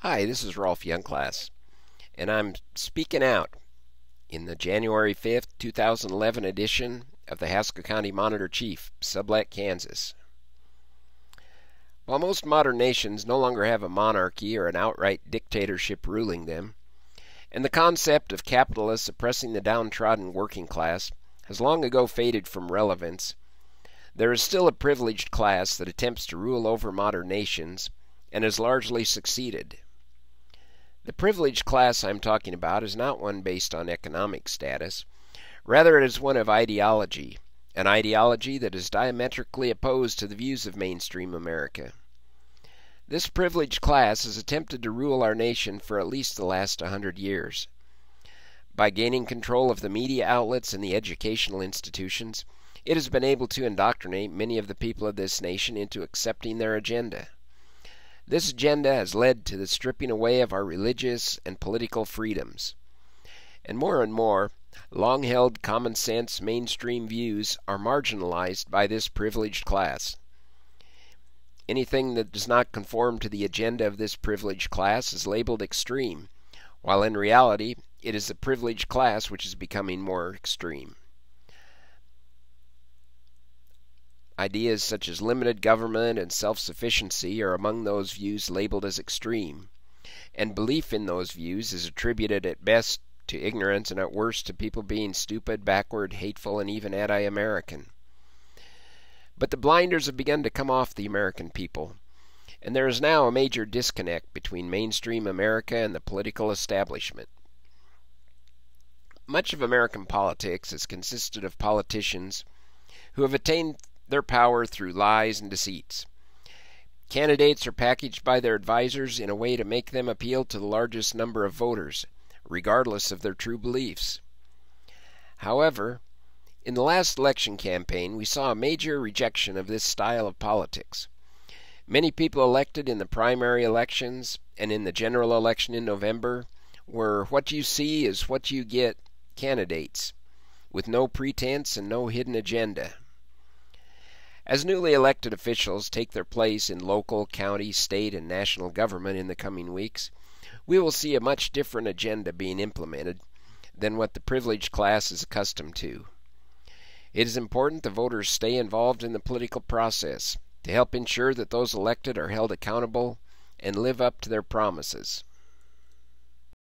Hi, this is Rolf Youngclass, and I'm speaking out in the January 5th, 2011 edition of the Haskell County Monitor-Chief, Sublette, Kansas. While most modern nations no longer have a monarchy or an outright dictatorship ruling them, and the concept of capitalists oppressing the downtrodden working class has long ago faded from relevance, there is still a privileged class that attempts to rule over modern nations and has largely succeeded. The privileged class I'm talking about is not one based on economic status. Rather, it is one of ideology, an ideology that is diametrically opposed to the views of mainstream America. This privileged class has attempted to rule our nation for at least the last 100 years. By gaining control of the media outlets and the educational institutions, it has been able to indoctrinate many of the people of this nation into accepting their agenda. This agenda has led to the stripping away of our religious and political freedoms. And more, long-held common sense mainstream views are marginalized by this privileged class. Anything that does not conform to the agenda of this privileged class is labeled extreme, while in reality it is the privileged class which is becoming more extreme. Ideas such as limited government and self-sufficiency are among those views labeled as extreme, and belief in those views is attributed at best to ignorance and at worst to people being stupid, backward, hateful, and even anti-American. But the blinders have begun to come off the American people, and there is now a major disconnect between mainstream America and the political establishment. Much of American politics has consisted of politicians who have attained their power through lies and deceits. Candidates are packaged by their advisors in a way to make them appeal to the largest number of voters, regardless of their true beliefs. However, in the last election campaign, we saw a major rejection of this style of politics. Many people elected in the primary elections and in the general election in November were what you see is what you get candidates, with no pretense and no hidden agenda. As newly elected officials take their place in local, county, state, and national government in the coming weeks, we will see a much different agenda being implemented than what the privileged class is accustomed to. It is important that voters stay involved in the political process to help ensure that those elected are held accountable and live up to their promises.